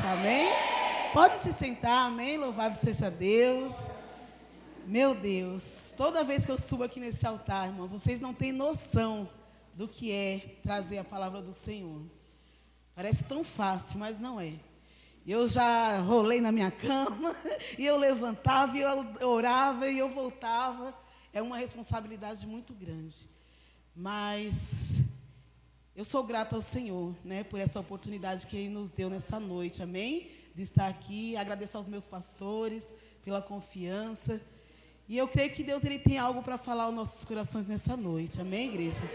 Amém? Pode se sentar, amém? Louvado seja Deus. Meu Deus, toda vez que eu subo aqui nesse altar, irmãos, vocês não têm noção do que é trazer a palavra do Senhor. Parece tão fácil, mas não é. Eu já rolei na minha cama, e eu levantava, e eu orava, e eu voltava. É uma responsabilidade muito grande. Mas eu sou grata ao Senhor, né, por essa oportunidade que Ele nos deu nessa noite, amém? De estar aqui, agradecer aos meus pastores pela confiança. E eu creio que Deus ele tem algo para falar aos nossos corações nessa noite, amém, igreja?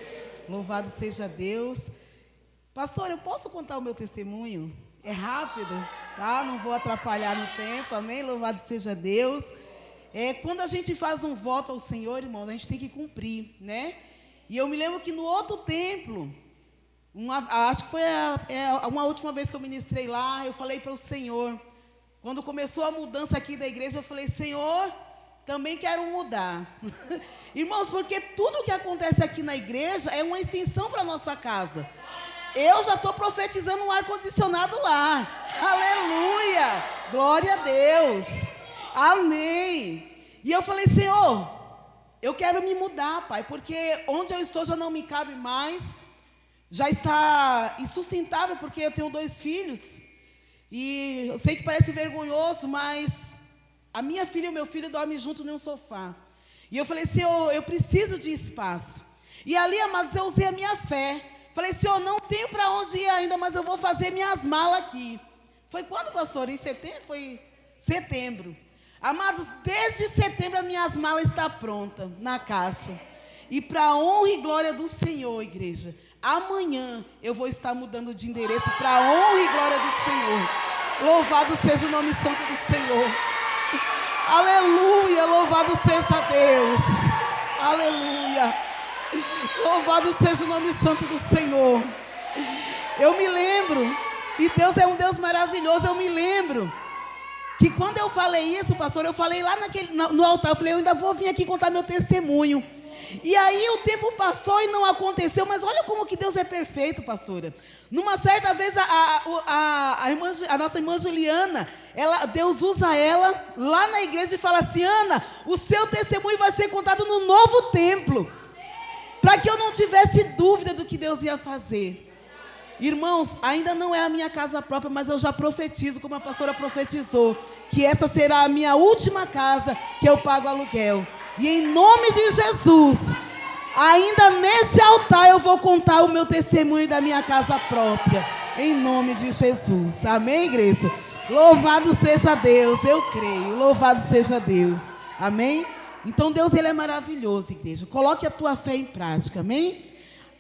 Louvado seja Deus. Pastor, eu posso contar o meu testemunho? É rápido, tá? Não vou atrapalhar no tempo, amém? Louvado seja Deus. Quando a gente faz um voto ao Senhor, irmãos, a gente tem que cumprir, né? E eu me lembro que no outro templo, acho que foi uma última vez que eu ministrei lá, eu falei para o Senhor, quando começou a mudança aqui da igreja, eu falei, Senhor, também quero mudar. Irmãos, porque tudo que acontece aqui na igreja é uma extensão para a nossa casa. Eu já estou profetizando um ar-condicionado lá. Aleluia! Glória a Deus! Amém! E eu falei, Senhor, eu quero me mudar, Pai, porque onde eu estou já não me cabe mais. Já está insustentável, porque eu tenho 2 filhos. E eu sei que parece vergonhoso, mas a minha filha e o meu filho dormem junto em um sofá. E eu falei, Senhor, eu preciso de espaço. E ali, amados, eu usei a minha fé. Falei, Senhor, não tenho para onde ir ainda, mas eu vou fazer minhas malas aqui. Foi quando, pastor? Em setembro? Foi setembro. Amados, desde setembro as minhas malas estão prontas na caixa. E para a honra e glória do Senhor, igreja, amanhã eu vou estar mudando de endereço para a honra e glória do Senhor. Louvado seja o nome santo do Senhor. Aleluia, louvado seja Deus. Aleluia. Louvado seja o nome santo do Senhor. Eu me lembro, e Deus é um Deus maravilhoso, eu me lembro que quando eu falei isso, pastor, eu falei lá no altar, eu falei, eu ainda vou vir aqui contar meu testemunho. E aí o tempo passou e não aconteceu, mas olha como que Deus é perfeito, pastora. Numa certa vez, a nossa irmã Juliana, Deus usa ela lá na igreja e fala assim, Ana, o seu testemunho vai ser contado no novo templo. Para que eu não tivesse dúvida do que Deus ia fazer. Irmãos, ainda não é a minha casa própria, mas eu já profetizo, como a pastora profetizou, que essa será a minha última casa que eu pago aluguel. E em nome de Jesus, ainda nesse altar eu vou contar o meu testemunho da minha casa própria. Em nome de Jesus. Amém, igreja? Louvado seja Deus, eu creio. Louvado seja Deus. Amém? Então Deus ele é maravilhoso, igreja. Coloque a tua fé em prática, amém?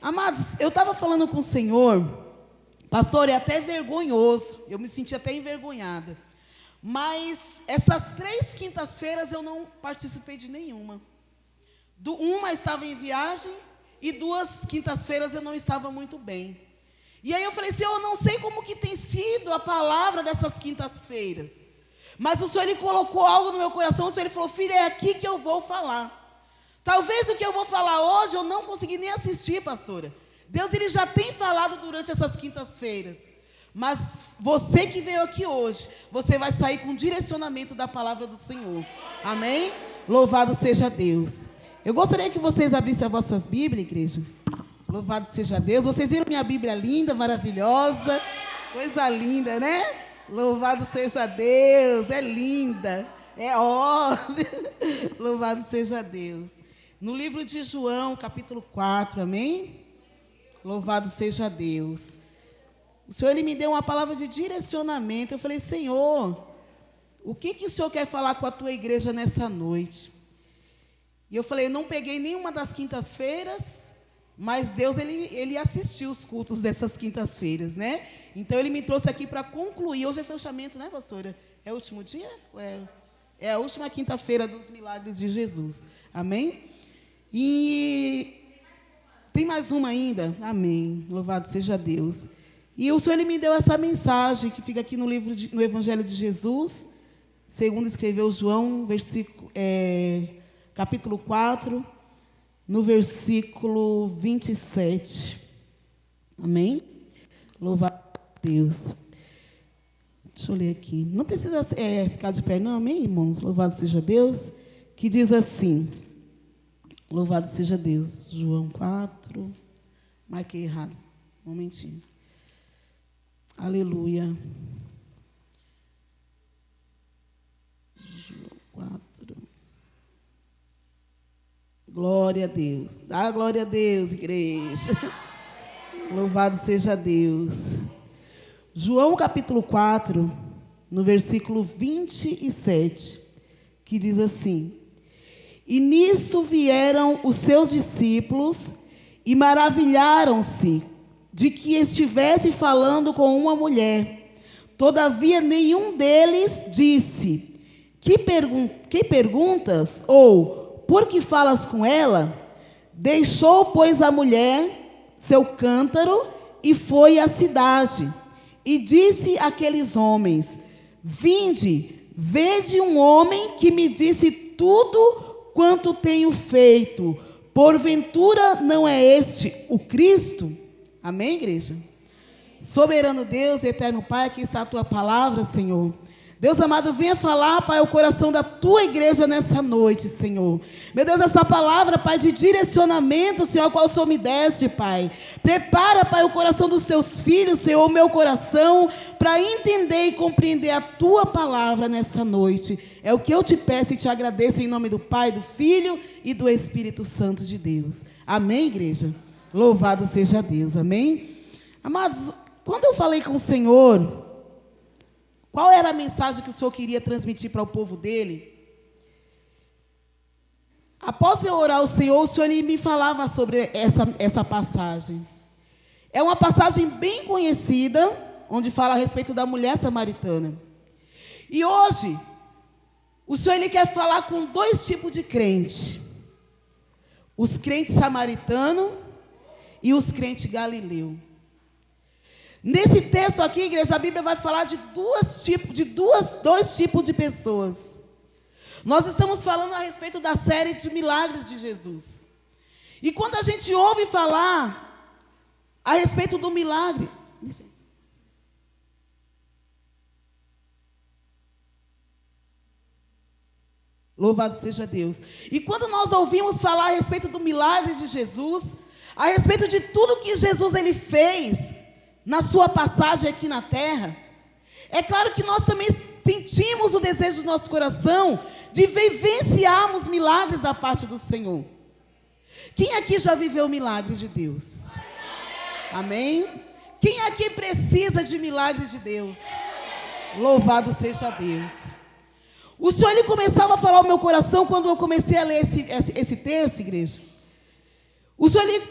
Amados, eu estava falando com o Senhor, pastor, é até vergonhoso, eu me senti até envergonhada. Mas essas 3 quintas-feiras eu não participei de nenhuma. Uma estava em viagem e 2 quintas-feiras eu não estava muito bem. E aí eu falei, Senhor, eu não sei como que tem sido a palavra dessas quintas-feiras. Mas o Senhor ele colocou algo no meu coração, o Senhor ele falou, filha, é aqui que eu vou falar. Talvez o que eu vou falar hoje eu não consegui nem assistir, pastora. Deus ele já tem falado durante essas quintas-feiras. Mas você que veio aqui hoje, você vai sair com direcionamento da palavra do Senhor. Amém? Louvado seja Deus. Eu gostaria que vocês abrissem as vossas Bíblias, igreja. Louvado seja Deus. Vocês viram minha Bíblia linda, maravilhosa? Coisa linda, né? Louvado seja Deus, é linda, é óbvio. Louvado seja Deus. No livro de João, capítulo 4, amém? Louvado seja Deus. O Senhor ele me deu uma palavra de direcionamento. Eu falei, Senhor, o que o Senhor quer falar com a tua igreja nessa noite? E eu falei, eu não peguei nenhuma das quintas-feiras, mas Deus ele assistiu os cultos dessas quintas-feiras, né? Então ele me trouxe aqui para concluir. Hoje é fechamento, né, pastora? É o último dia? É a última quinta-feira dos milagres de Jesus. Amém? E tem mais uma ainda? Amém. Louvado seja Deus. E o Senhor ele me deu essa mensagem que fica aqui no Evangelho de Jesus, segundo escreveu João, capítulo 4, no versículo 27. Amém? Louvado a Deus. Deixa eu ler aqui. Não precisa ficar de pé, não, amém, irmãos? Louvado seja Deus. Que diz assim. Louvado seja Deus. João 4. Marquei errado. Um momentinho. Aleluia. João 4. Glória a Deus. Dá glória a Deus, igreja. Louvado seja Deus. João capítulo 4, no versículo 27, que diz assim: E nisto vieram os seus discípulos e maravilharam-se de que estivesse falando com uma mulher. Todavia nenhum deles disse: Que perguntas? Ou por que falas com ela? Deixou, pois, a mulher seu cântaro e foi à cidade. E disse àqueles homens: Vinde, vede um homem que me disse tudo quanto tenho feito. Porventura não é este o Cristo? Amém, igreja? Soberano Deus, eterno Pai, aqui está a tua palavra, Senhor. Deus amado, venha falar, Pai, o coração da tua igreja nessa noite, Senhor. Meu Deus, essa palavra, Pai, de direcionamento, Senhor, a qual o Senhor me deste, Pai. Prepara, Pai, o coração dos teus filhos, Senhor, o meu coração, para entender e compreender a tua palavra nessa noite. É o que eu te peço e te agradeço em nome do Pai, do Filho e do Espírito Santo de Deus. Amém, igreja? Louvado seja Deus, amém? Amados, quando eu falei com o Senhor, qual era a mensagem que o Senhor queria transmitir para o povo dele? Após eu orar ao Senhor, o Senhor me falava sobre essa passagem. É uma passagem bem conhecida, onde fala a respeito da mulher samaritana. E hoje, o Senhor ele quer falar com dois tipos de crente. Os crentes samaritanos e os crentes galileus. Nesse texto aqui, igreja, a Bíblia vai falar de dois tipos de pessoas. Nós estamos falando a respeito da série de milagres de Jesus. E quando a gente ouve falar a respeito do milagre... Licença. Louvado seja Deus. E quando nós ouvimos falar a respeito do milagre de Jesus, a respeito de tudo que Jesus ele fez na sua passagem aqui na terra, é claro que nós também sentimos o desejo do nosso coração de vivenciarmos milagres da parte do Senhor. Quem aqui já viveu milagres de Deus? Amém? Quem aqui precisa de milagres de Deus? Louvado seja Deus. O Senhor ele começava a falar ao meu coração quando eu comecei a ler esse texto, igreja.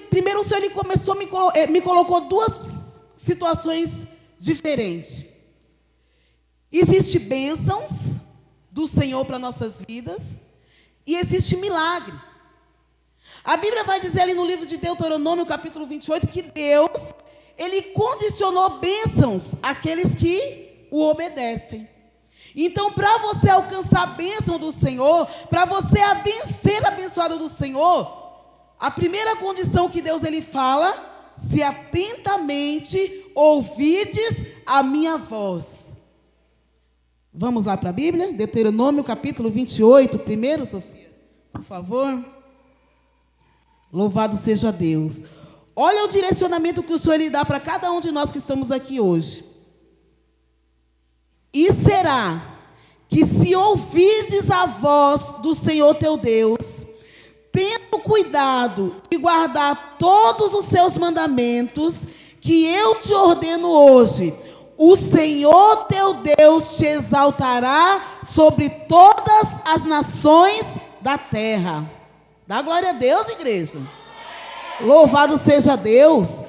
Primeiro o Senhor ele começou, me colocou duas situações diferentes. Existem bênçãos do Senhor para nossas vidas e existe milagre. A Bíblia vai dizer ali no livro de Deuteronômio, capítulo 28, que Deus, ele condicionou bênçãos àqueles que o obedecem. Então, para você alcançar a bênção do Senhor, para você ser abençoado do Senhor, a primeira condição que Deus ele fala: se atentamente ouvirdes a minha voz. Vamos lá para a Bíblia? Deuteronômio capítulo 28, primeiro, Sofia, por favor. Louvado seja Deus. Olha o direcionamento que o Senhor lhe dá para cada um de nós que estamos aqui hoje. E será que se ouvirdes a voz do Senhor teu Deus, tendo cuidado de guardar todos os seus mandamentos, que eu te ordeno hoje, o Senhor teu Deus te exaltará sobre todas as nações da terra. Dá glória a Deus, igreja. Louvado seja Deus.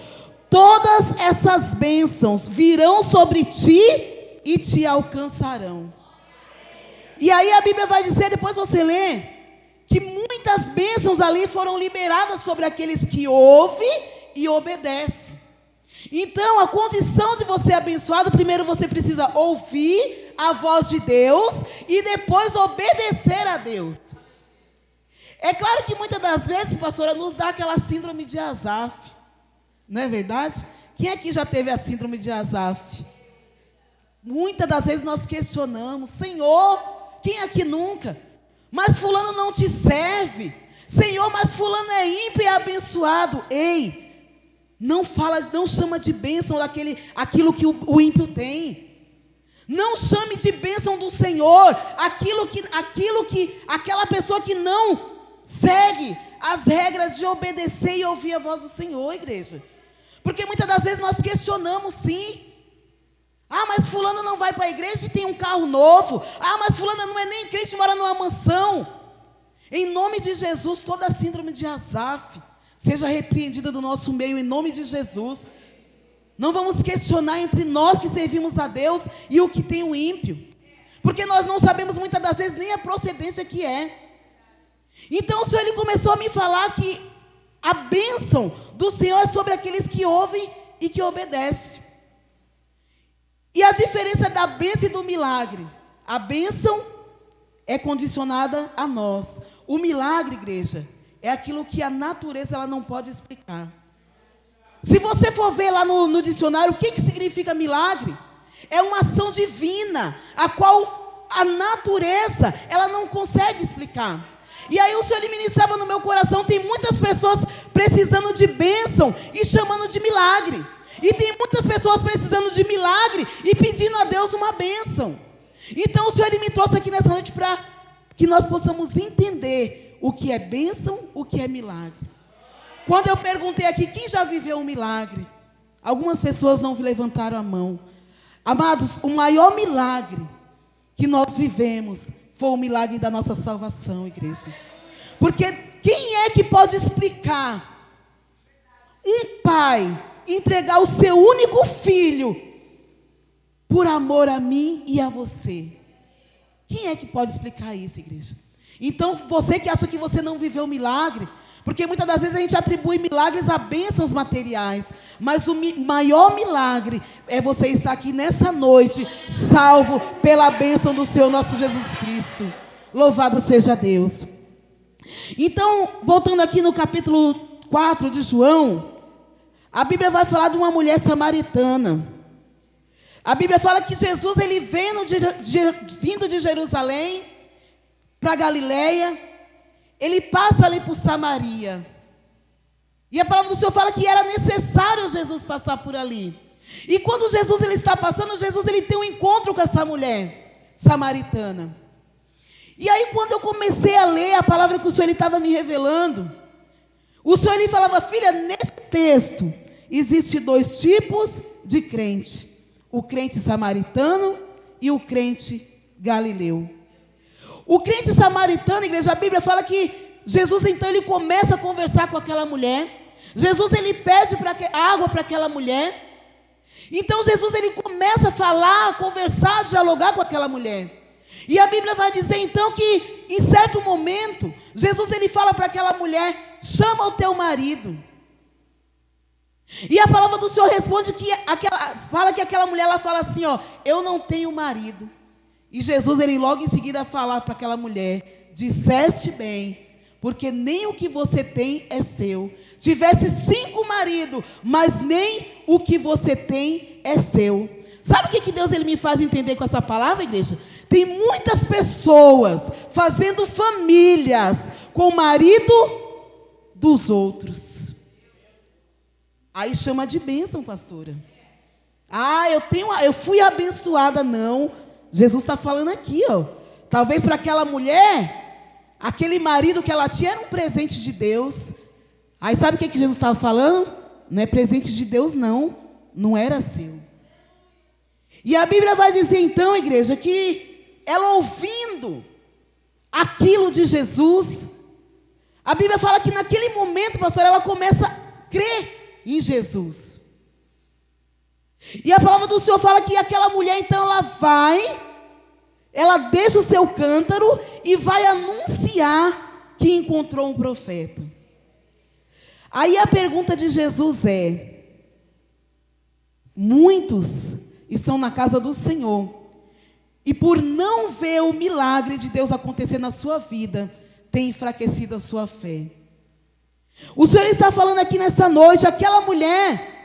Todas essas bênçãos virão sobre ti e te alcançarão. E aí a Bíblia vai dizer, depois você lê, que muitas bênçãos ali foram liberadas sobre aqueles que ouvem e obedecem. Então, a condição de você ser abençoado, primeiro você precisa ouvir a voz de Deus e depois obedecer a Deus. É claro que muitas das vezes, pastora, nos dá aquela síndrome de Asaf. Não é verdade? Quem aqui já teve a síndrome de Asaf? Muitas das vezes nós questionamos: Senhor, quem aqui nunca? Mas fulano não te serve. Senhor, mas fulano é ímpio e abençoado. Ei, não chama de bênção aquilo que o ímpio tem. Não chame de bênção do Senhor aquela pessoa que não segue as regras de obedecer e ouvir a voz do Senhor, igreja. Porque muitas das vezes nós questionamos, sim. Ah, mas fulano não vai para a igreja e tem um carro novo. Ah, mas fulano não é nem crente, mora numa mansão. Em nome de Jesus, toda a síndrome de Asaf seja repreendida do nosso meio, em nome de Jesus. Não vamos questionar entre nós que servimos a Deus e o que tem o ímpio. Porque nós não sabemos muitas das vezes nem a procedência que é. Então o Senhor ele começou a me falar que a bênção do Senhor é sobre aqueles que ouvem e que obedecem. E a diferença da bênção e do milagre: a bênção é condicionada a nós. O milagre, igreja, é aquilo que a natureza ela não pode explicar. Se você for ver lá no dicionário, o que significa milagre? É uma ação divina, a qual a natureza ela não consegue explicar. E aí o Senhor ele ministrava no meu coração: tem muitas pessoas precisando de bênção e chamando de milagre. E tem muitas pessoas precisando de milagre e pedindo a Deus uma bênção. Então o Senhor ele me trouxe aqui nessa noite para que nós possamos entender o que é bênção, o que é milagre. Quando eu perguntei aqui, quem já viveu um milagre? Algumas pessoas não levantaram a mão. Amados, o maior milagre que nós vivemos foi o milagre da nossa salvação, igreja. Porque quem é que pode explicar um pai entregar o seu único filho por amor a mim e a você? Quem é que pode explicar isso, igreja? Então, você que acha que você não viveu milagre, porque muitas das vezes a gente atribui milagres a bênçãos materiais, mas o maior milagre é você estar aqui nessa noite, salvo pela bênção do Senhor nosso Jesus Cristo. Louvado seja Deus. Então, voltando aqui no capítulo 4 de João, a Bíblia vai falar de uma mulher samaritana. A Bíblia fala que Jesus ele vindo de Jerusalém para Galileia, ele passa ali por Samaria. E a palavra do Senhor fala que era necessário Jesus passar por ali. E quando Jesus ele está passando, Jesus ele tem um encontro com essa mulher samaritana. E aí quando eu comecei a ler a palavra que o Senhor estava me revelando, o Senhor ele falava: filha, nesse texto existem dois tipos de crente: o crente samaritano e o crente galileu. O crente samaritano, igreja, a Bíblia fala que Jesus então ele começa a conversar com aquela mulher. Jesus ele pede água para aquela mulher. Então Jesus ele começa a falar, a conversar, a dialogar com aquela mulher. E a Bíblia vai dizer então que em certo momento Jesus ele fala para aquela mulher: chama o teu marido. E a palavra do Senhor responde fala que aquela mulher ela fala assim: ó, eu não tenho marido. E Jesus ele logo em seguida fala para aquela mulher: disseste bem, porque nem o que você tem é seu. Tivesse 5 maridos, mas nem o que você tem é seu. Sabe o que Deus ele me faz entender com essa palavra, igreja? Tem muitas pessoas fazendo famílias com o marido dos outros. Aí chama de bênção, pastora. Ah, eu fui abençoada. Não, Jesus está falando aqui, ó. Talvez para aquela mulher, aquele marido que ela tinha era um presente de Deus. Aí sabe o que Jesus estava falando? Não é presente de Deus, não. Não era seu. E a Bíblia vai dizer então, igreja, que ela ouvindo aquilo de Jesus, a Bíblia fala que naquele momento, pastor, ela começa a crer em Jesus. E a palavra do Senhor fala que aquela mulher, então, ela deixa o seu cântaro e vai anunciar que encontrou um profeta. Aí a pergunta de Jesus é: muitos estão na casa do Senhor e por não ver o milagre de Deus acontecer na sua vida, tem enfraquecido a sua fé. O Senhor está falando aqui nessa noite, aquela mulher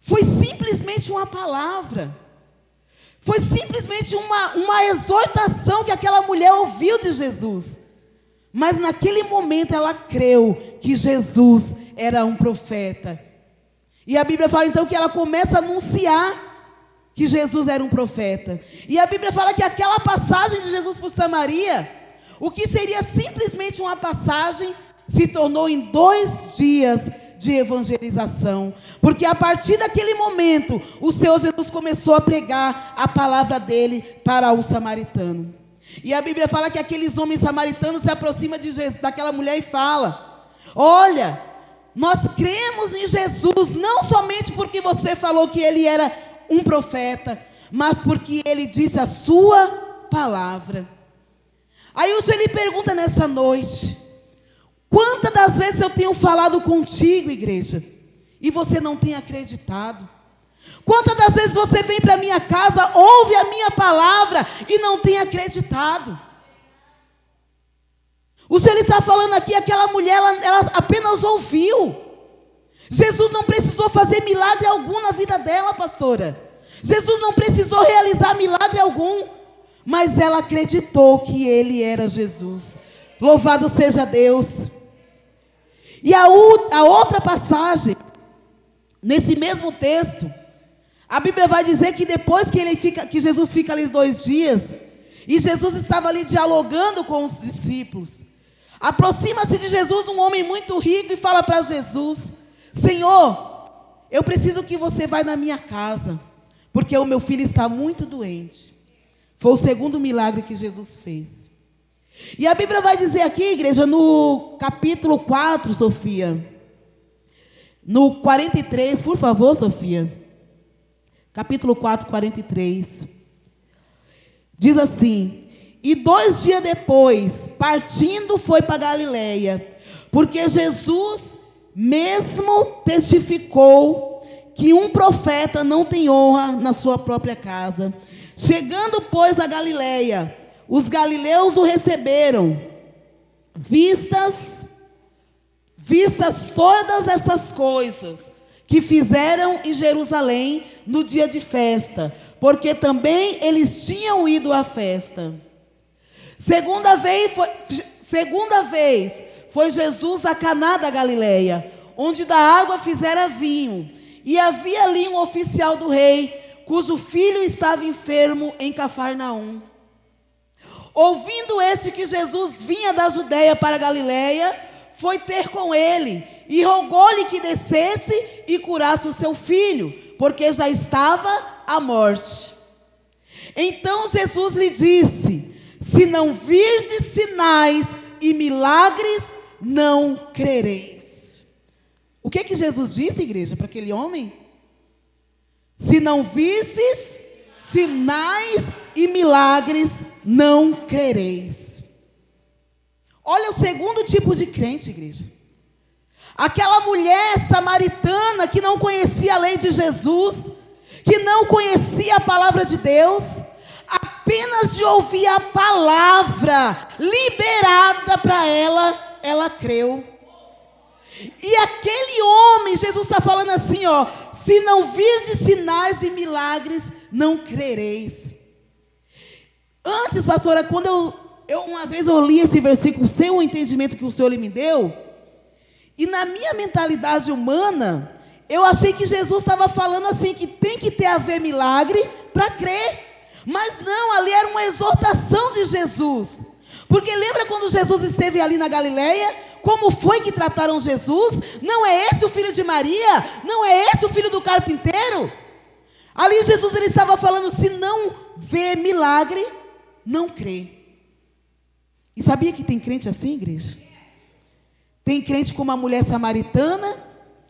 foi simplesmente uma palavra. Foi simplesmente uma exortação que aquela mulher ouviu de Jesus. Mas naquele momento ela creu que Jesus era um profeta. E a Bíblia fala então que ela começa a anunciar que Jesus era um profeta. E a Bíblia fala que aquela passagem de Jesus por Samaria, o que seria simplesmente uma passagem, se tornou em 2 dias de evangelização, porque a partir daquele momento, o Senhor Jesus começou a pregar a palavra dele para o samaritano. E a Bíblia fala que aqueles homens samaritanos se aproximam de Jesus, daquela mulher e fala: olha, nós cremos em Jesus, não somente porque você falou que ele era um profeta, mas porque ele disse a sua palavra. Aí o Senhor lhe pergunta nessa noite: quantas das vezes eu tenho falado contigo, igreja, e você não tem acreditado? Quantas das vezes você vem para a minha casa, ouve a minha palavra e não tem acreditado? O Senhor está falando aqui, aquela mulher, ela apenas ouviu. Jesus não precisou fazer milagre algum na vida dela, pastora. Jesus não precisou realizar milagre algum, mas ela acreditou que ele era Jesus. Louvado seja Deus. E a outra passagem, nesse mesmo texto, a Bíblia vai dizer que depois que Jesus fica ali 2 dias, e Jesus estava ali dialogando com os discípulos, aproxima-se de Jesus um homem muito rico e fala para Jesus: Senhor, eu preciso que você vá na minha casa, porque o meu filho está muito doente. Foi o segundo milagre que Jesus fez. E a Bíblia vai dizer aqui, igreja, no capítulo 4, Sofia, no 43, por favor, Sofia. Capítulo 4, 43. Diz assim: e 2 dias depois, partindo, foi para Galileia, porque Jesus mesmo testificou que um profeta não tem honra na sua própria casa. Chegando, pois, a Galileia, os galileus o receberam, vistas todas essas coisas que fizeram em Jerusalém no dia de festa, porque também eles tinham ido à festa. Segunda vez foi Jesus a Caná da Galileia, onde da água fizera vinho, e havia ali um oficial do rei, cujo filho estava enfermo em Cafarnaum. Ouvindo este que Jesus vinha da Judeia para a Galileia, foi ter com ele, e rogou-lhe que descesse e curasse o seu filho, porque já estava à morte. Então Jesus lhe disse: se não virdes sinais e milagres, não crereis. O que Jesus disse, igreja, para aquele homem? Se não visses sinais e milagres, não crereis. Olha o segundo tipo de crente, igreja. Aquela mulher samaritana que não conhecia a lei de Jesus, que não conhecia a palavra de Deus, apenas de ouvir a palavra liberada para ela, ela creu. E aquele homem, Jesus está falando assim, ó: se não virdes sinais e milagres, não crereis. Antes, pastora, quando uma vez eu li esse versículo sem o entendimento que o Senhor me deu, e na minha mentalidade humana, eu achei que Jesus estava falando assim, que tem que ter a ver milagre para crer. Mas não, ali era uma exortação de Jesus. Porque lembra quando Jesus esteve ali na Galileia? Como foi que trataram Jesus? Não é esse o filho de Maria? Não é esse o filho do carpinteiro? Ali Jesus ele estava falando: se não vê milagre, não crê. E sabia que tem crente assim, igreja? Tem crente como a mulher samaritana,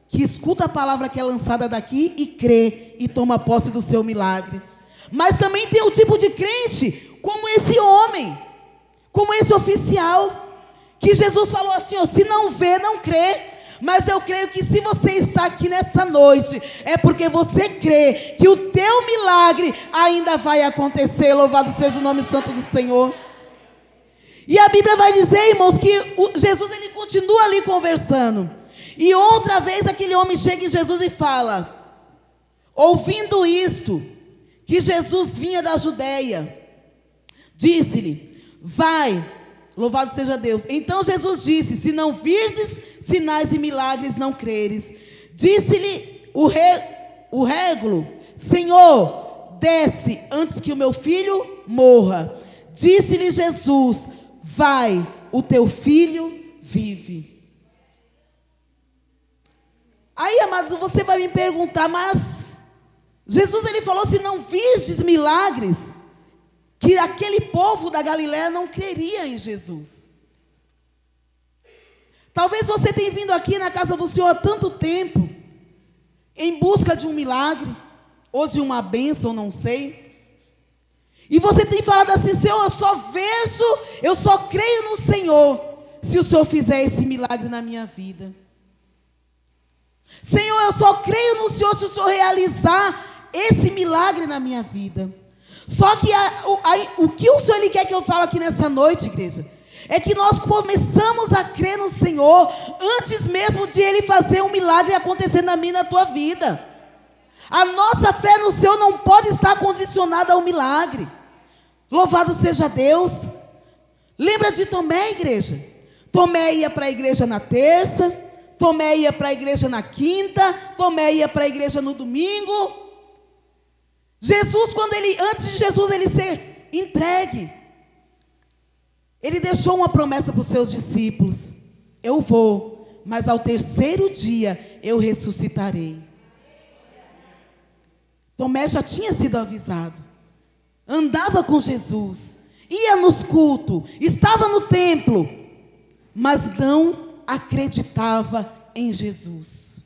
que escuta a palavra que é lançada daqui e crê e toma posse do seu milagre. Mas também tem o tipo de crente como esse homem, como esse oficial, que Jesus falou assim, ó: se não vê, não crê. Mas eu creio que se você está aqui nessa noite, é porque você crê que o teu milagre ainda vai acontecer. Louvado seja o nome santo do Senhor. E a Bíblia vai dizer, irmãos, que Jesus ele continua ali conversando. E outra vez aquele homem chega em Jesus e fala: ouvindo isto, que Jesus vinha da Judeia, disse-lhe: vai, louvado seja Deus. Então Jesus disse: se não virdes sinais e milagres, não creres. Disse-lhe o régulo: Senhor, desce antes que o meu filho morra. Disse-lhe Jesus: vai, o teu filho vive. Aí, amados, você vai me perguntar, mas Jesus, ele falou: se não vistes milagres, que aquele povo da Galiléia não creria em Jesus. Talvez você tenha vindo aqui na casa do Senhor há tanto tempo, em busca de um milagre, ou de uma bênção, não sei. E você tem falado assim: Senhor, eu só creio no Senhor, se o Senhor fizer esse milagre na minha vida. Senhor, eu só creio no Senhor se o Senhor realizar esse milagre na minha vida. Só que o que o Senhor, Ele quer que eu fale aqui nessa noite, igreja, é que nós começamos a crer no Senhor antes mesmo de Ele fazer um milagre acontecer na minha e na tua vida. A nossa fé no Senhor não pode estar condicionada ao milagre. Louvado seja Deus. Lembra de Tomé, igreja? Tomé ia para a igreja na terça, Tomé ia para a igreja na quinta, Tomé ia para a igreja no domingo. Jesus, antes de Jesus ele ser entregue, ele deixou uma promessa para os seus discípulos: eu vou, mas ao terceiro dia eu ressuscitarei. Tomé já tinha sido avisado, andava com Jesus, ia nos cultos, estava no templo, mas não acreditava em Jesus.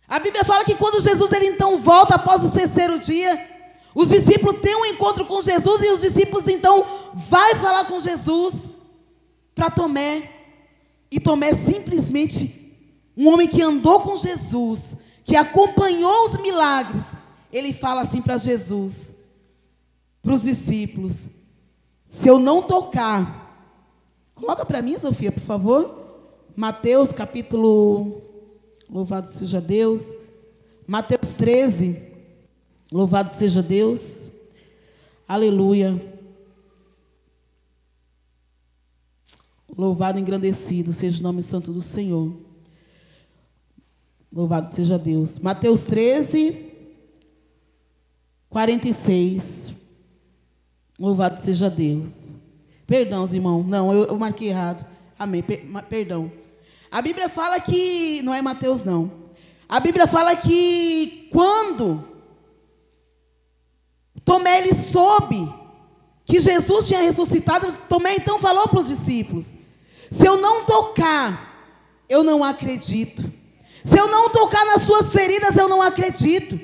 A Bíblia fala que quando Jesus ele então volta após o terceiro dia, os discípulos têm um encontro com Jesus, e os discípulos então vai falar com Jesus para Tomé. E Tomé simplesmente, um homem que andou com Jesus, que acompanhou os milagres, ele fala assim para Jesus, para os discípulos: se eu não tocar, coloca para mim, Sofia, por favor, Mateus capítulo, louvado seja Deus, Mateus 13, louvado seja Deus, aleluia, louvado e engrandecido seja o nome santo do Senhor, louvado seja Deus. Mateus 13, 46, louvado seja Deus. Perdão, irmão, não, eu marquei errado, amém, perdão. A Bíblia fala que, não é Mateus não, a Bíblia fala que quando Tomé ele soube que Jesus tinha ressuscitado, Tomé então falou para os discípulos: se eu não tocar, eu não acredito. Se eu não tocar nas suas feridas, eu não acredito.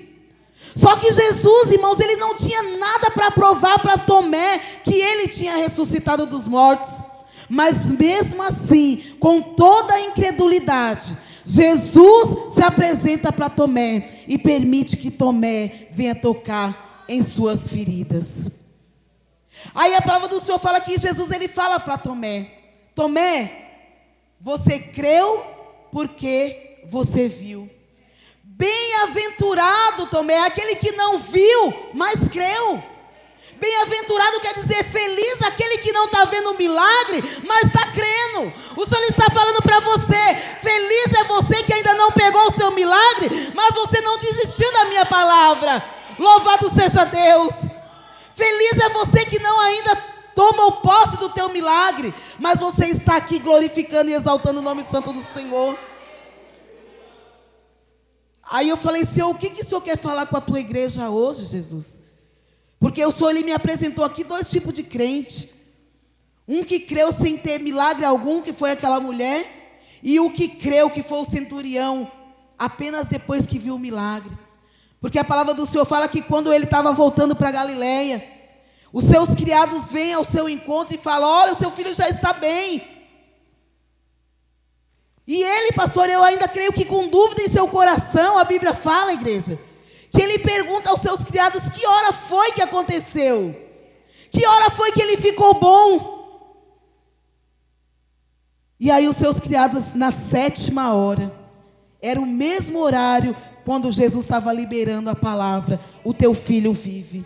Só que Jesus, irmãos, ele não tinha nada para provar para Tomé que ele tinha ressuscitado dos mortos. Mas mesmo assim, com toda a incredulidade, Jesus se apresenta para Tomé e permite que Tomé venha tocar em suas feridas. Aí a palavra do Senhor fala que Jesus ele fala para Tomé: Tomé, você creu porque você viu. Bem-aventurado, Tomé, aquele que não viu, mas creu. Bem-aventurado quer dizer feliz aquele que não está vendo o milagre, mas está crendo. O Senhor está falando para você: feliz é você que ainda não pegou o seu milagre, mas você não desistiu da minha palavra. Louvado seja Deus. Feliz é você que não ainda tomou posse do teu milagre, mas você está aqui glorificando e exaltando o nome santo do Senhor. Aí eu falei: Senhor, o que o Senhor quer falar com a tua igreja hoje, Jesus? Porque o Senhor ele me apresentou aqui dois tipos de crente. Um que creu sem ter milagre algum, que foi aquela mulher, e o que creu, que foi o centurião, apenas depois que viu o milagre. Porque a palavra do Senhor fala que quando ele estava voltando para Galiléia, os seus criados vêm ao seu encontro e falam: olha, o seu filho já está bem. E ele, pastor, eu ainda creio que com dúvida em seu coração, a Bíblia fala, igreja, que ele pergunta aos seus criados: que hora foi que aconteceu? Que hora foi que ele ficou bom? E aí os seus criados, na 7ª hora, era o mesmo horário quando Jesus estava liberando a palavra: o teu filho vive.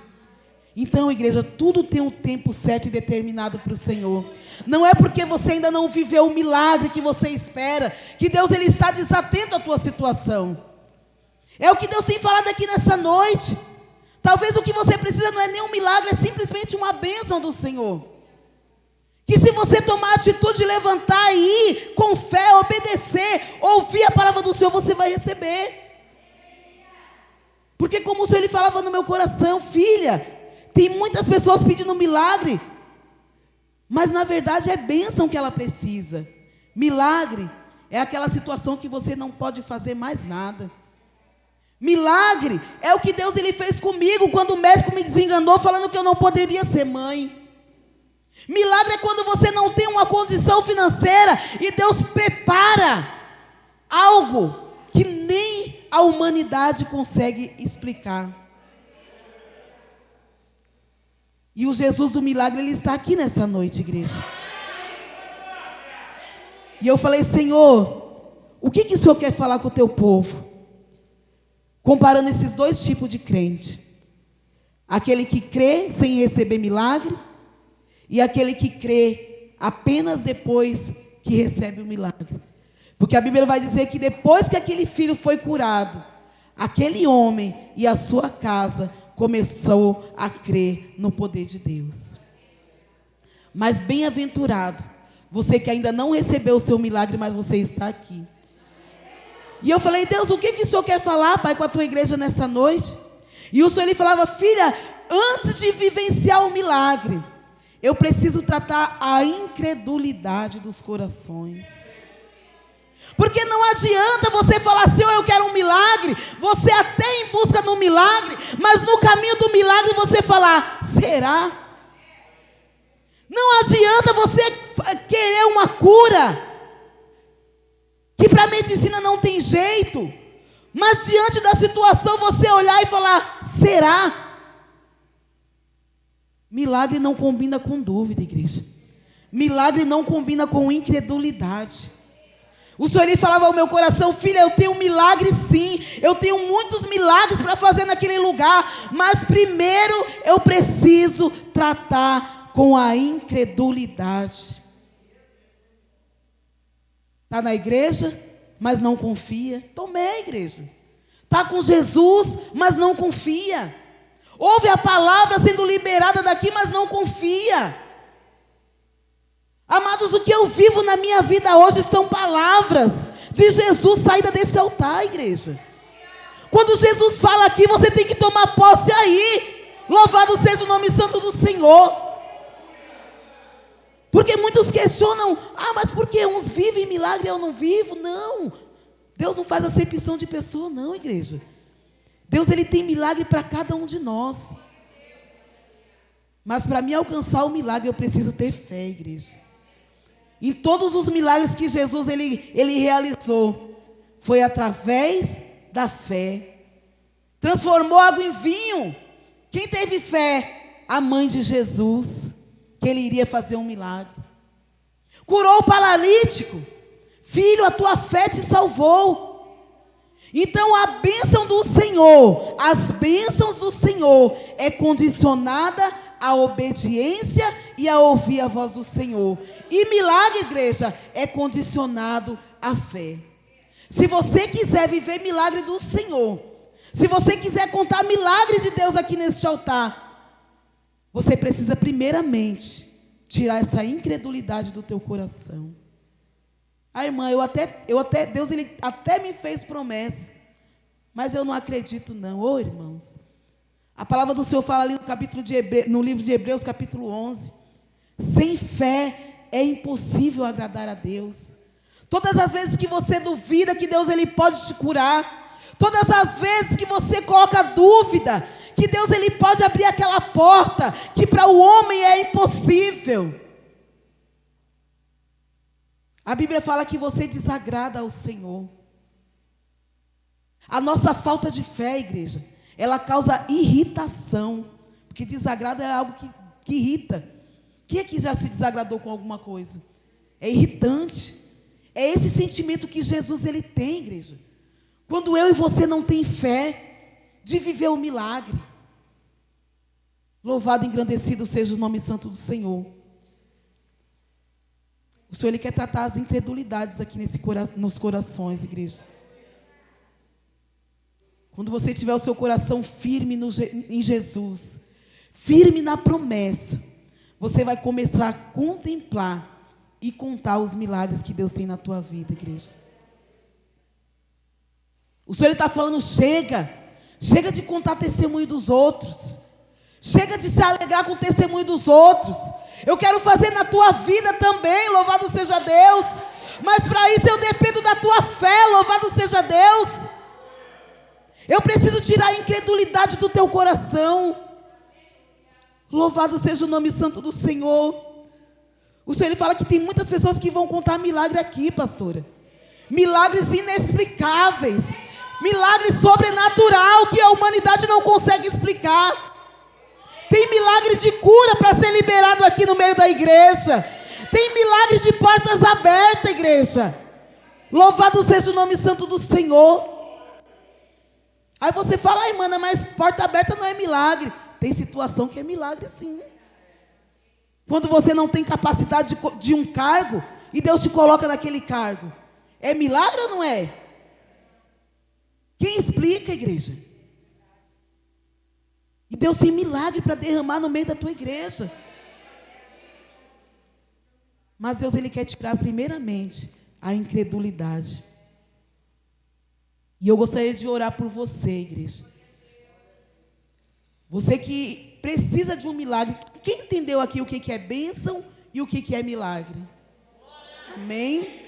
Então, igreja, tudo tem um tempo certo e determinado para o Senhor. Não é porque você ainda não viveu o milagre que você espera, que Deus ele está desatento à tua situação. É o que Deus tem falado aqui nessa noite. Talvez o que você precisa não é nem um milagre, é simplesmente uma bênção do Senhor. Que se você tomar a atitude de levantar e ir com fé, obedecer, ouvir a palavra do Senhor, você vai receber. Porque como o Senhor ele falava no meu coração: filha, tem muitas pessoas pedindo milagre, mas na verdade é bênção que ela precisa. Milagre é aquela situação que você não pode fazer mais nada. Milagre é o que Deus ele fez comigo quando o médico me desenganou falando que eu não poderia ser mãe. Milagre é quando você não tem uma condição financeira e Deus prepara algo que nem a humanidade consegue explicar. E o Jesus do milagre, ele está aqui nessa noite, igreja. E eu falei: Senhor, o que o Senhor quer falar com o teu povo? Comparando esses dois tipos de crente: aquele que crê sem receber milagre, e aquele que crê apenas depois que recebe o milagre. Porque a Bíblia vai dizer que depois que aquele filho foi curado, aquele homem e a sua casa começou a crer no poder de Deus. Mas bem-aventurado você que ainda não recebeu o seu milagre, mas você está aqui. E eu falei: Deus, o que o Senhor quer falar, Pai, com a tua igreja nessa noite? E o Senhor ele falava: filha, antes de vivenciar o milagre, eu preciso tratar a incredulidade dos corações. Porque não adianta você falar assim: oh, eu quero um milagre, você até em busca do milagre, mas no caminho do milagre você falar: será? Não adianta você querer uma cura, que para a medicina não tem jeito, mas diante da situação você olhar e falar: será? Milagre não combina com dúvida, igreja. Milagre não combina com incredulidade. O Senhor ele falava ao meu coração: filha, eu tenho um milagre sim, eu tenho muitos milagres para fazer naquele lugar, mas primeiro eu preciso tratar com a incredulidade. Está na igreja, mas não confia. Tomei, igreja. Está com Jesus, mas não confia. Ouve a palavra sendo liberada daqui, mas não confia. Amados, o que eu vivo na minha vida hoje são palavras de Jesus saída desse altar, igreja. Quando Jesus fala aqui, você tem que tomar posse aí. Louvado seja o nome santo do Senhor. Porque muitos questionam: ah, mas por que uns vivem milagre e eu não vivo? Não, Deus não faz acepção de pessoa não, igreja. Deus ele tem milagre para cada um de nós. Mas para mim alcançar o milagre eu preciso ter fé, igreja. Em todos os milagres que Jesus ele realizou, foi através da fé. Transformou água em vinho. Quem teve fé? A mãe de Jesus, que ele iria fazer um milagre. Curou o paralítico. Filho, a tua fé te salvou. Então a bênção do Senhor, as bênçãos do Senhor é condicionada à obediência e a ouvir a voz do Senhor. E milagre, igreja, é condicionado à fé. Se você quiser viver milagre do Senhor, se você quiser contar milagre de Deus aqui neste altar, você precisa primeiramente tirar essa incredulidade do teu coração. Ah, irmã, Deus ele até me fez promessa, mas eu não acredito não. Ô, irmãos, a palavra do Senhor fala ali no livro de Hebreus, capítulo 11. Sem fé é impossível agradar a Deus. Todas as vezes que você duvida que Deus ele pode te curar, todas as vezes que você coloca dúvida que Deus ele pode abrir aquela porta que para o homem é impossível, a Bíblia fala que você desagrada ao Senhor. A nossa falta de fé, igreja, ela causa irritação. Porque desagrado é algo que irrita. Quem aqui já se desagradou com alguma coisa? É irritante. É esse sentimento que Jesus ele tem, igreja. Quando eu e você não tem fé de viver o milagre. Louvado e engrandecido seja o nome santo do Senhor. O Senhor, Ele quer tratar as incredulidades aqui nos corações, igreja. Quando você tiver o seu coração firme em Jesus, firme na promessa, você vai começar a contemplar e contar os milagres que Deus tem na tua vida, igreja. O Senhor está falando, chega de contar testemunho dos outros, chega de se alegrar com o testemunho dos outros. Eu quero fazer na tua vida também, louvado seja Deus, mas para isso eu dependo da tua fé, louvado seja Deus. Eu preciso tirar a incredulidade do teu coração. Louvado seja o nome santo do Senhor. O Senhor, Ele fala que tem muitas pessoas que vão contar milagre aqui, pastora. Milagres inexplicáveis. Milagre sobrenatural que a humanidade não consegue explicar. Tem milagre de cura para ser liberado aqui no meio da igreja. Tem milagres de portas abertas, igreja. Louvado seja o nome santo do Senhor. Aí você fala, ai, mana, mas porta aberta não é milagre. Tem situação que é milagre, sim. Quando você não tem capacidade de um cargo e Deus te coloca naquele cargo, é milagre ou não é? Quem explica, igreja? E Deus tem milagre para derramar no meio da tua igreja. Mas Deus, Ele quer tirar primeiramente a incredulidade. E eu gostaria de orar por você, igreja. Você que precisa de um milagre. Quem entendeu aqui o que é bênção e o que é milagre? Amém?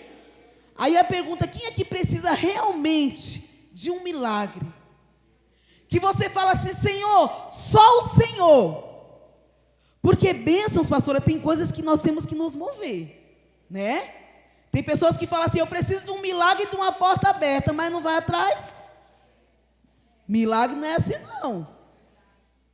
Aí a pergunta, quem aqui precisa realmente de um milagre? Que você fala assim, Senhor, só o Senhor. Porque bênçãos, pastora, tem coisas que nós temos que nos mover, né? Tem pessoas que falam assim, eu preciso de um milagre e de uma porta aberta, mas não vai atrás. Milagre não é assim, não.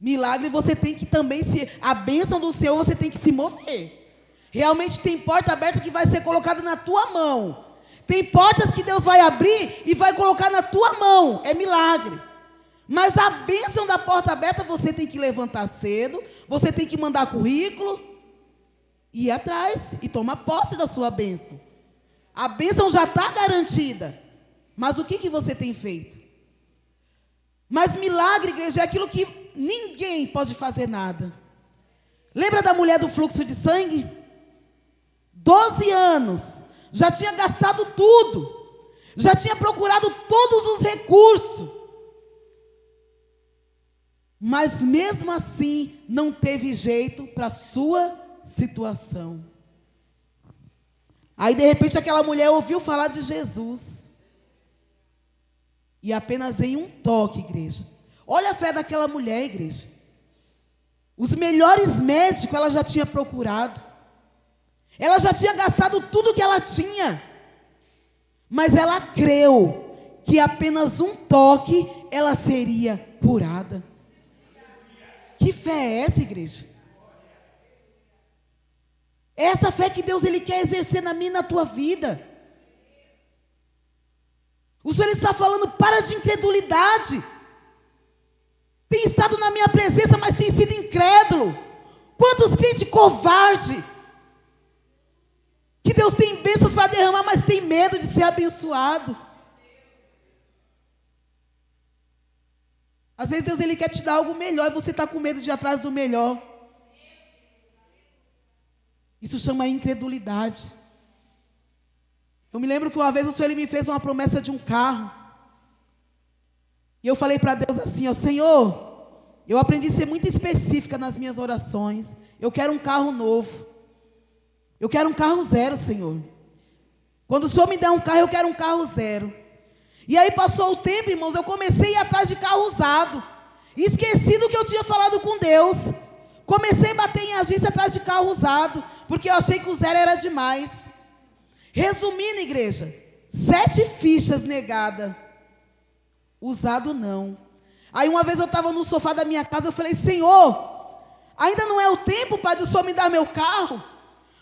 Milagre você tem que também a bênção do Senhor você tem que se mover. Realmente tem porta aberta que vai ser colocada na tua mão. Tem portas que Deus vai abrir e vai colocar na tua mão. É milagre. Mas a bênção da porta aberta você tem que levantar cedo. Você tem que mandar currículo. Ir atrás e tomar posse da sua bênção. A bênção já está garantida. Mas o que você tem feito? Mas milagre, igreja, é aquilo que ninguém pode fazer nada. Lembra da mulher do fluxo de sangue? 12 anos. Já tinha gastado tudo. Já tinha procurado todos os recursos. Mas mesmo assim, não teve jeito para a sua situação. Aí de repente aquela mulher ouviu falar de Jesus. E apenas em um toque, igreja. Olha a fé daquela mulher, igreja. Os melhores médicos ela já tinha procurado. Ela já tinha gastado tudo que ela tinha. Mas ela creu que apenas um toque ela seria curada. Que fé é essa, igreja? É essa fé que Deus Ele quer exercer na minha e na tua vida. O Senhor está falando, para de incredulidade. Tem estado na minha presença, mas tem sido incrédulo. Quantos crentes covardes? Que Deus tem bênçãos para derramar, mas tem medo de ser abençoado. Às vezes Deus Ele quer te dar algo melhor e você está com medo de ir atrás do melhor. Isso chama incredulidade. Eu me lembro que uma vez o Senhor Ele me fez uma promessa de um carro. E eu falei para Deus assim, ó, Senhor, eu aprendi a ser muito específica nas minhas orações. Eu quero um carro novo. Eu quero um carro zero, Senhor. Quando o Senhor me der um carro, eu quero um carro zero. E aí passou o tempo, irmãos, eu comecei a ir atrás de carro usado. E esqueci do que eu tinha falado com Deus. Comecei a bater em agência atrás de carro usado, porque eu achei que o zero era demais. Resumindo, igreja, 7 fichas negadas. Usado não. Aí uma vez eu estava no sofá da minha casa, eu falei, Senhor, ainda não é o tempo, Pai, do Senhor me dar meu carro?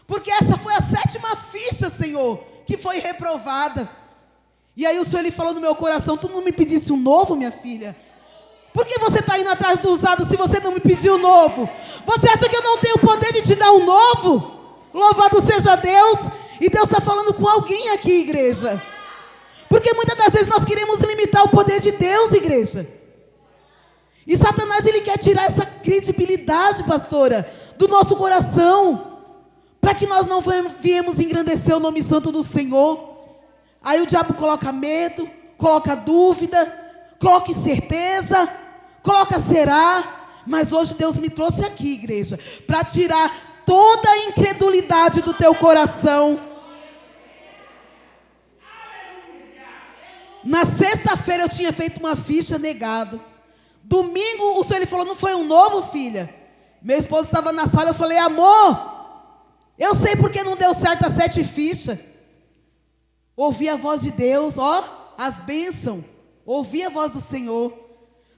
Porque essa foi a 7ª ficha, Senhor, que foi reprovada. E aí o Senhor ele falou no meu coração: tu não me pedisse um novo, minha filha? Por que você está indo atrás do usado se você não me pediu um novo? Você acha que eu não tenho o poder de te dar um novo? Louvado seja Deus. E Deus está falando com alguém aqui, igreja. Porque muitas das vezes nós queremos limitar o poder de Deus, igreja. E Satanás ele quer tirar essa credibilidade, pastora, do nosso coração, para que nós não viemos engrandecer o nome santo do Senhor. Aí o diabo coloca medo, coloca dúvida, coloca incerteza, coloca será. Mas hoje Deus me trouxe aqui, igreja, para tirar toda a incredulidade do teu coração. Na sexta-feira eu tinha feito uma ficha negado. Domingo o Senhor ele falou: não foi um novo, filha? Meu esposo estava na sala, eu falei: amor, eu sei porque não deu certo as 7 fichas. Ouvi a voz de Deus, ó, as bênçãos. Ouvi a voz do Senhor.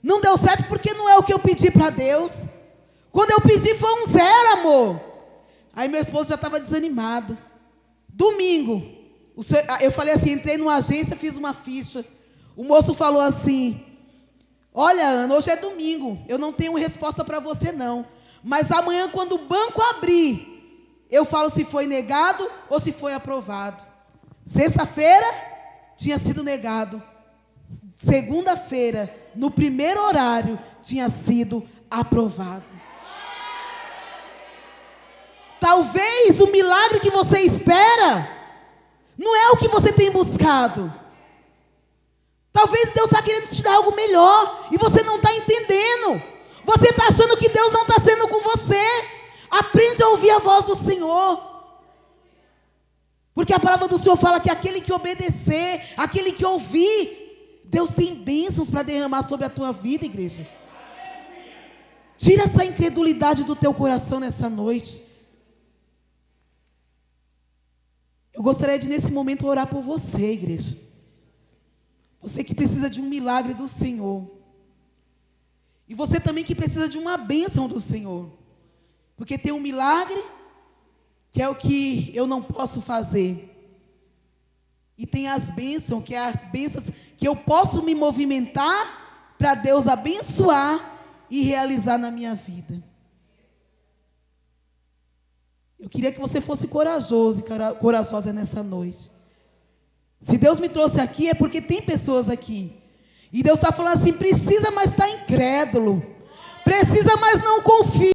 Não deu certo porque não é o que eu pedi para Deus. Quando eu pedi foi um 0, amor. Aí meu esposo já estava desanimado. Domingo, eu falei assim, entrei numa agência, fiz uma ficha. O moço falou assim: olha, Ana, hoje é domingo, eu não tenho resposta para você não. Mas amanhã, quando o banco abrir, eu falo se foi negado ou se foi aprovado. Sexta-feira, tinha sido negado. Segunda-feira, no primeiro horário, tinha sido aprovado. Talvez o milagre que você espera não é o que você tem buscado. Talvez Deus está querendo te dar algo melhor e você não está entendendo. Você está achando que Deus não está sendo com você. Aprende a ouvir a voz do Senhor. Porque a palavra do Senhor fala que aquele que obedecer, aquele que ouvir, Deus tem bênçãos para derramar sobre a tua vida, igreja. Tira essa incredulidade do teu coração nessa noite. Eu gostaria de nesse momento orar por você, igreja. Você que precisa de um milagre do Senhor. E você também que precisa de uma bênção do Senhor. Porque tem um milagre, que é o que eu não posso fazer. E tem as bênçãos, que é as bênçãos que eu posso me movimentar para Deus abençoar e realizar na minha vida. Eu queria que você fosse corajoso e corajosa nessa noite. Se Deus me trouxe aqui é porque tem pessoas aqui. E Deus está falando assim: precisa, mas está incrédulo. Precisa, mas não confia.